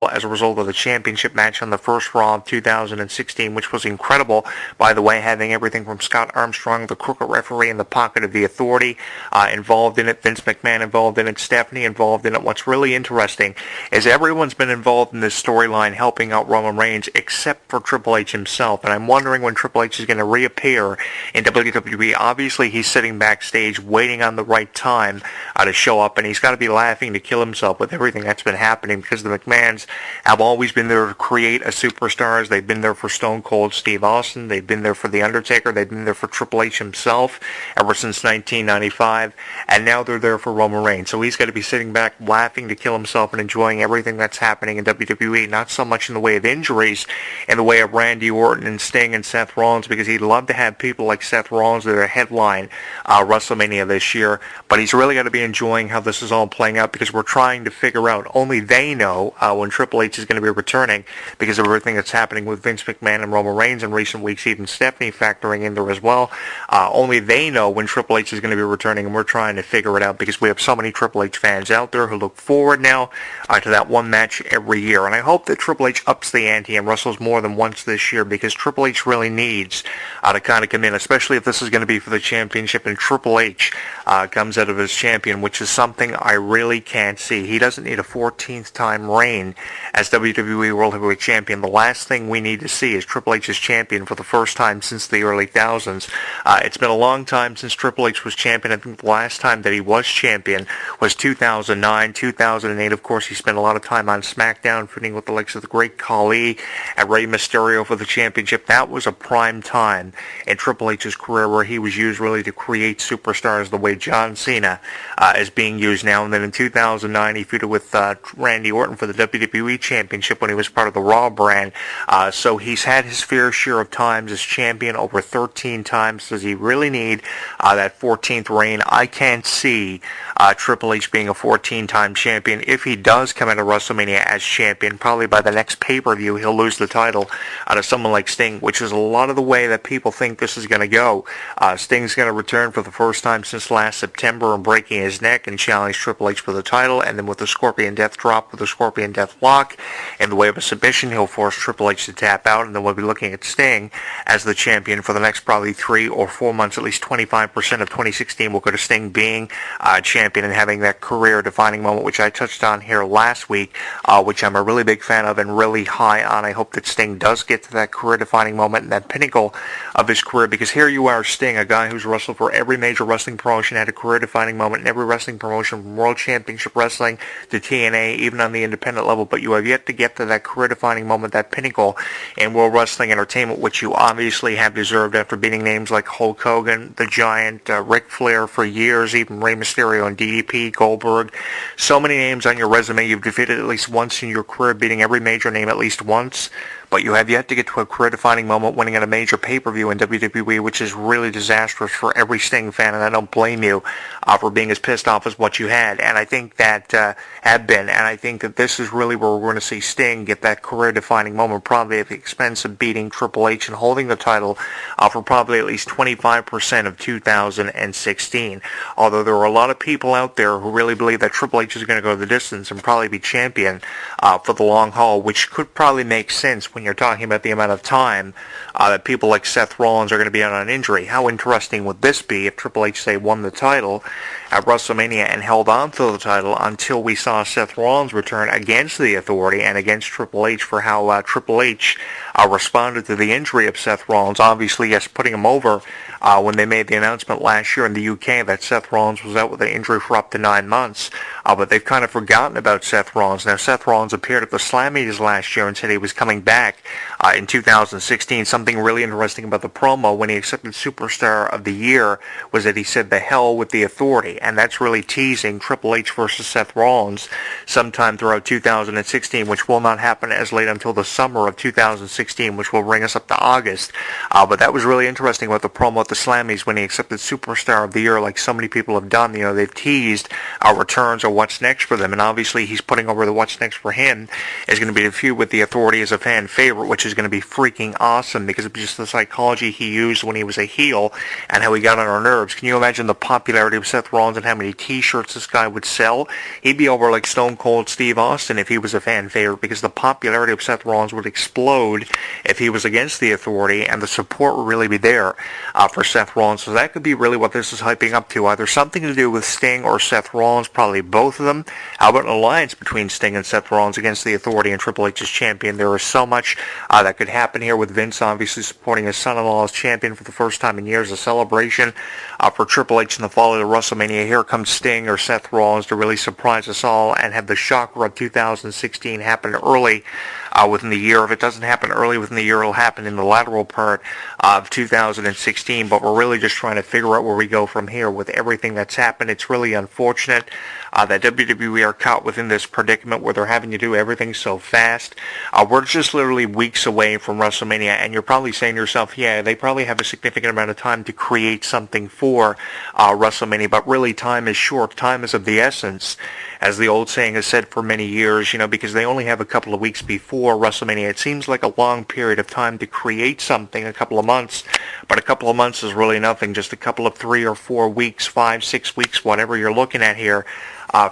title as a result of the championship match on the first Raw of 2016, which was incredible, by the way, having everything from Scott Armstrong, the crooked referee in the pocket of the Authority, involved in it, Vince McMahon involved in it, Stephanie involved in it. What's really interesting is everyone's been involved in this storyline helping out Roman Reigns except for Triple H himself, and I'm wondering when Triple H is going to reappear in WWE. Obviously, he's sitting backstage waiting on the right time to show up, and he's got to be laughing to kill himself with everything that's been happening, because the McMahons have always been there to create a superstars. They've been there for Stone Cold Steve Austin. They've been there for The Undertaker. They've been there for Triple H himself ever since 1995, and now they're there for Roman Reigns. So he's got to be sitting back laughing to kill himself and enjoying everything that's happening in WWE, not so much in the way of injuries, in the way of Randy Orton and Sting and Seth Rollins, because he'd love to have people like Seth Rollins that are headline WrestleMania this year, but he's really got to be enjoying how this is all playing out, because we're trying to figure out, only they know when Triple H is going to be returning, because of everything that's happening with Vince McMahon and Roman Reigns in recent weeks, even Stephanie factoring in there as well. Only they know when Triple H is going to be returning, and we're trying to figure it out, because we have so many Triple H fans out there who look forward now to that one match every year. And I hope that Triple H ups the ante and wrestles more than once this year, because Triple H really needs to kind of come in, especially if this is going to be for the championship, and Triple H comes out of as champion, which is something I really can't see. He doesn't need a 14th time reign as WWE World Heavyweight Champion. The last thing we need to see is Triple H as champion for the first time since the early thousands. It's been a long time since Triple H was champion. I think the last time that he was champion was 2009, 2008. Of course, he spent a lot of time on SmackDown, feuding with the likes of the Great Khali and Rey Mysterio for the championship. That was a prime time in Triple H's career, where he was used really to create superstars the way John Cena is being used now. And then in 2009, he feuded with Randy Orton for the WWE Championship when he was part of the Raw brand. So he's had his fair share of times as champion, over 13 times. Does he really need that 14th reign? I can't see Triple H being a 14-time champion. If he does come out of WrestleMania as champion, probably by the next pay-per-view he'll lose the title to someone like Sting, which is a lot of the way that people think this is going to go. Sting's going to return for the first time since last September and breaking his neck and challenge Triple H for the title, and then with the Scorpion Death Drop, with the Scorpion Death Lock, in the way of a submission, he'll force Triple H to tap out, and then we'll be looking at Sting as the champion for the next probably 3 or 4 months. At least 25% of 2016 will go to Sting being champion and having that career-defining moment, which I touched on here last week, which I'm a really big fan of and really high on. I hope that Sting does get to that career-defining moment and that pinnacle of his career, because here you are, Sting, a guy who's wrestled for every major wrestling promotion, had a career-defining moment in every wrestling promotion, from World Championship Wrestling to TNA, even on the independent level, but you have yet to get to that career-defining moment, that pinnacle in World Wrestling Entertainment, which you obviously have deserved after beating names like Hulk Hogan, The Giant, Ric Flair for years, even Rey Mysterio and DDP, Goldberg. So many names on your resume. You've defeated at least once in your career, beating every major name at least once. But you have yet to get to a career-defining moment winning at a major pay-per-view in WWE, which is really disastrous for every Sting fan, and I don't blame you for being as pissed off as what you had. And I think that and I think that this is really where we're going to see Sting get that career-defining moment, probably at the expense of beating Triple H and holding the title for probably at least 25% of 2016. Although there are a lot of people out there who really believe that Triple H is going to go the distance and probably be champion for the long haul, which could probably make sense when you're talking about the amount of time that people like Seth Rollins are going to be out on injury. How interesting would this be if Triple H, say, won the title at WrestleMania and held on to the title until we saw Seth Rollins return against the Authority and against Triple H, for how Triple H responded to the injury of Seth Rollins. Obviously, yes, putting him over when they made the announcement last year in the UK that Seth Rollins was out with an injury for up to 9 months. But they've kind of forgotten about Seth Rollins. Now, Seth Rollins appeared at the Slammies last year and said he was coming back in 2016. Something really interesting about the promo when he accepted Superstar of the Year was that he said, "The hell with the Authority." And that's really teasing Triple H versus Seth Rollins sometime throughout 2016, which will not happen as late until the summer of 2016, which will bring us up to August. But that was really interesting about the promo at the Slammies when he accepted Superstar of the Year, like so many people have done. You know, they've teased returns or what's next for them. And obviously he's putting over the what's next for him is going to be the feud with the Authority as a fan favorite, which is going to be freaking awesome because of just the psychology he used when he was a heel and how he got on our nerves. Can you imagine the popularity of Seth Rollins and how many t-shirts this guy would sell? He'd be over like Stone Cold Steve Austin if he was a fan favorite, because the popularity of Seth Rollins would explode if he was against the Authority, and the support would really be there for Seth Rollins. So that could be really what this is hyping up to, either something to do with Sting or Seth Rollins, probably both of them. How about an alliance between Sting and Seth Rollins against the Authority and Triple H as champion? There is so much that could happen here, with Vince obviously supporting his son-in-law as champion for the first time in years, a celebration for Triple H in the fall of WrestleMania. Here comes Sting or Seth Rollins to really surprise us all and have the shocker of 2016 happen early within the year. If it doesn't happen early within the year, it'll happen in the lateral part of 2016, but we're really just trying to figure out where we go from here with everything that's happened. It's really unfortunate that WWE are caught within this predicament where they're having to do everything so fast. We're just literally weeks away from WrestleMania, and you're probably saying to yourself, yeah, they probably have a significant amount of time to create something for WrestleMania, but really time is short. Time is of the essence, as the old saying has said for many years, because they only have a couple of weeks before WrestleMania. It seems like a long period of time to create something, a couple of months, but a couple of months is really nothing. Just a couple of 3 or 4 weeks, 5, 6 weeks, whatever you're looking at here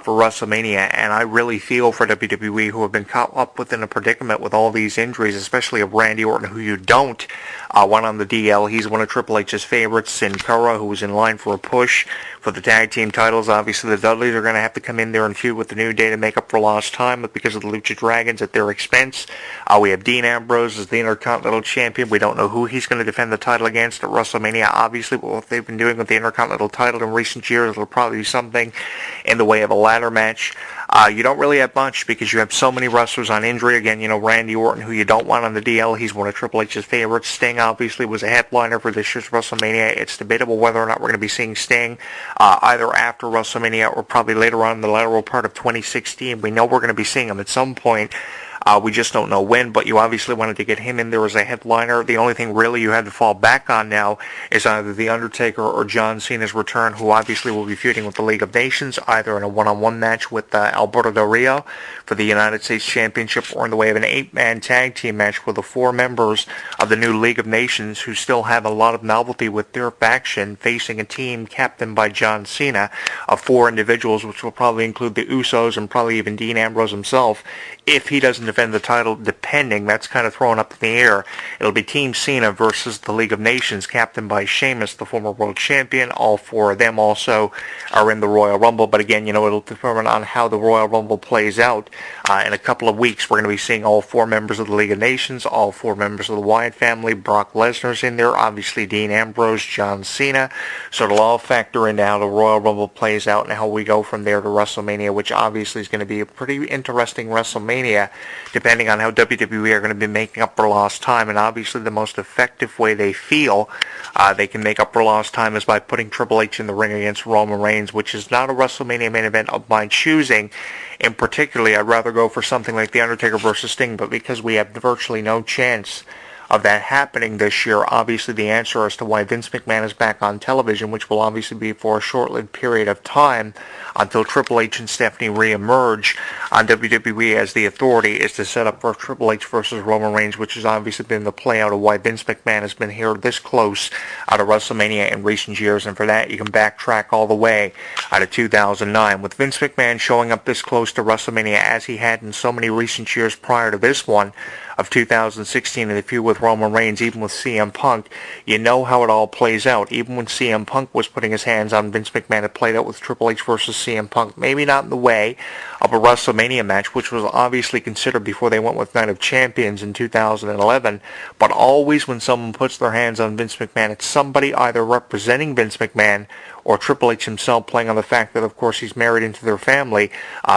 for WrestleMania. And I really feel for WWE, who have been caught up within a predicament with all these injuries, especially of Randy Orton, who you don't want on the DL. He's one of Triple H's favorites. Sin Cara, who was in line for a push for the tag team titles. Obviously, the Dudleys are going to have to come in there and feud with the New Day to make up for lost time, but because of the Lucha Dragons at their expense. We have Dean Ambrose as the Intercontinental Champion. We don't know who he's going to defend the title against at WrestleMania. Obviously, what they've been doing with the Intercontinental title in recent years, it'll probably be something in the way of a ladder match. You don't really have much because you have so many wrestlers on injury. Again, Randy Orton, who you don't want on the DL. He's one of Triple H's favorites. Sting obviously was a headliner for this year's WrestleMania. It's debatable whether or not we're going to be seeing Sting either after WrestleMania or probably later on in the lateral part of 2016. We know we're going to be seeing him at some point. We just don't know when, but you obviously wanted to get him in there as a headliner. The only thing really you had to fall back on now is either The Undertaker or John Cena's return, who obviously will be feuding with the League of Nations, either in a one-on-one match with Alberto Del Rio for the United States Championship, or in the way of an 8-man tag team match with the 4 members of the new League of Nations, who still have a lot of novelty with their faction, facing a team captained by John Cena of 4 individuals, which will probably include the Usos and probably even Dean Ambrose himself, if he doesn't defend the title, depending. That's kind of thrown up in the air. It'll be Team Cena versus the League of Nations, captained by Sheamus, the former world champion. All 4 of them also are in the Royal Rumble, but again, it'll determine on how the Royal Rumble plays out. In a couple of weeks, we're going to be seeing all 4 members of the League of Nations, all 4 members of the Wyatt family. Brock Lesnar's in there, obviously Dean Ambrose, John Cena. So it'll all factor into how the Royal Rumble plays out and how we go from there to WrestleMania, which obviously is going to be a pretty interesting WrestleMania, depending on how WWE are going to be making up for lost time. And obviously the most effective way they feel they can make up for lost time is by putting Triple H in the ring against Roman Reigns, which is not a WrestleMania main event of my choosing. In particularly, I'd rather go for something like The Undertaker versus Sting, but because we have virtually no chance of that happening this year, obviously the answer as to why Vince McMahon is back on television, which will obviously be for a short-lived period of time until Triple H and Stephanie re-emerge on WWE as the Authority, is to set up for Triple H versus Roman Reigns, which has obviously been the play out of why Vince McMahon has been here this close out of WrestleMania in recent years. And for that, you can backtrack all the way out of 2009. With Vince McMahon showing up this close to WrestleMania as he had in so many recent years prior to this one of 2016, and the feud with Roman Reigns, even with CM Punk, you know how it all plays out. Even when CM Punk was putting his hands on Vince McMahon, it played out with Triple H versus CM Punk. Maybe not in the way of a WrestleMania match, which was obviously considered before they went with Night of Champions in 2011, but always when someone puts their hands on Vince McMahon, it's somebody either representing Vince McMahon or Triple H himself, playing on the fact that, of course, he's married into their family,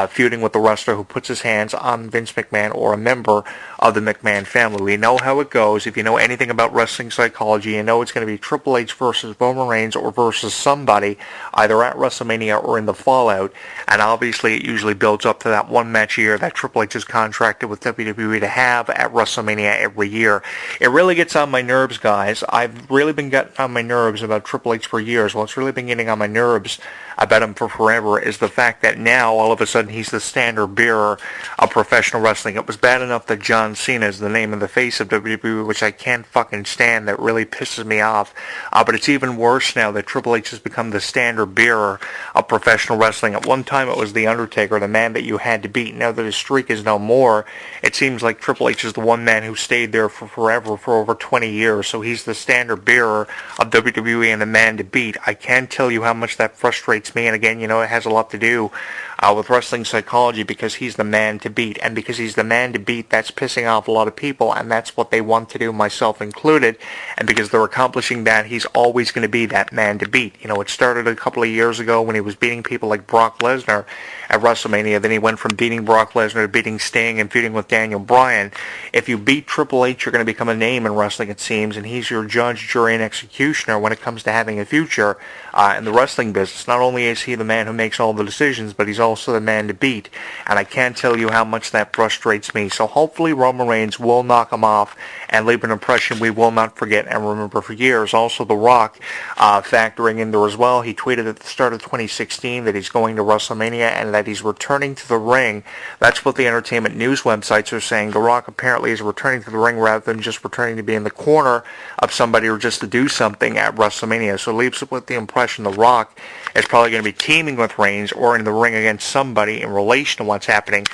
feuding with the wrestler who puts his hands on Vince McMahon or a member of the McMahon family. We know how it goes. If you know anything about wrestling psychology, you know it's going to be Triple H versus Roman Reigns or versus somebody, either at WrestleMania or in the fallout. And obviously, it usually builds up to that one match a year that Triple H is contracted with WWE to have at WrestleMania every year. It really gets on my nerves, guys. I've really been getting on my nerves about Triple H for years. Well, it's really been getting getting on my nerves about him for forever is the fact that now, all of a sudden, he's the standard bearer of professional wrestling. It was bad enough that John Cena is the name and the face of WWE, which I can't fucking stand. That really pisses me off. But it's even worse now that Triple H has become the standard bearer of professional wrestling. At one time, it was The Undertaker, the man that you had to beat. Now that his streak is no more, it seems like Triple H is the one man who stayed there for forever, for over 20 years. So he's the standard bearer of WWE and the man to beat. I can't tell you how much that frustrates me, and again, it has a lot to do with wrestling psychology, because he's the man to beat, and because he's the man to beat, that's pissing off a lot of people, and that's what they want to do, myself included, and because they're accomplishing that, he's always going to be that man to beat. It started a couple of years ago when he was beating people like Brock Lesnar at WrestleMania, then he went from beating Brock Lesnar to beating Sting and feuding with Daniel Bryan. If you beat Triple H, you're going to become a name in wrestling, it seems, and he's your judge, jury, and executioner when it comes to having a future in the wrestling business. Not only is he the man who makes all the decisions, but he's also the man to beat, and I can't tell you how much that frustrates me. So hopefully Roman Reigns will knock him off and leave an impression we will not forget and remember for years. Also, The Rock factoring in there as well. He tweeted at the start of 2016 that he's going to WrestleMania and that he's returning to the ring. That's what the entertainment news websites are saying. The Rock apparently is returning to the ring rather than just returning to be in the corner of somebody or just to do something at WrestleMania. So it leaves it with the impression The Rock is probably going to be teaming with Reigns or in the ring against somebody in relation to what's happening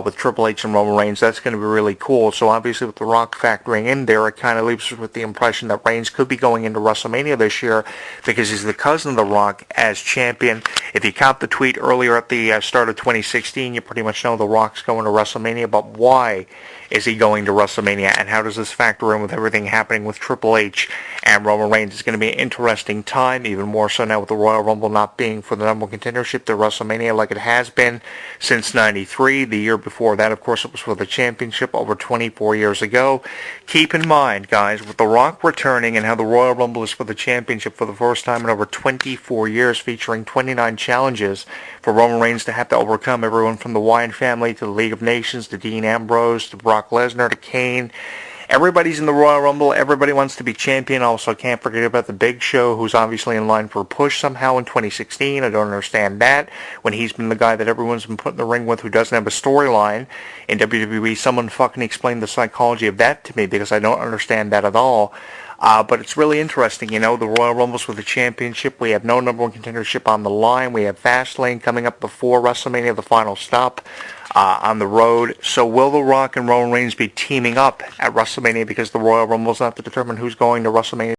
with Triple H and Roman Reigns. That's going to be really cool. So obviously with The Rock factoring in there, it kind of leaves us with the impression that Reigns could be going into WrestleMania this year because he's the cousin of The Rock as champion. If you count the tweet earlier at the start of 2016, you pretty much know The Rock's going to WrestleMania, but why is he going to WrestleMania, and how does this factor in with everything happening with Triple H and Roman Reigns? It's going to be an interesting time, even more so now with the Royal Rumble not being for the number one contendership to WrestleMania like it has been since '93. The year before that, of course, it was for the championship over 24 years ago. Keep in mind, guys, with The Rock returning and how the Royal Rumble is for the championship for the first time in over 24 years, featuring 29 challenges for Roman Reigns to have to overcome, everyone from the Wyatt family to the League of Nations to Dean Ambrose to Brock Lesnar to Kane. Everybody's in the Royal Rumble. Everybody wants to be champion. Also, can't forget about the Big Show, who's obviously in line for a push somehow in 2016. I don't understand that, when he's been the guy that everyone's been put in the ring with who doesn't have a storyline in WWE. Someone fucking explain the psychology of that to me, because I don't understand that at all. But it's really interesting, the Royal Rumbles with the championship. We have no number one contendership on the line. We have Fastlane coming up before WrestleMania, the final stop on the road. So will The Rock and Roman Reigns be teaming up at WrestleMania, because the Royal Rumble is not to determine who's going to WrestleMania?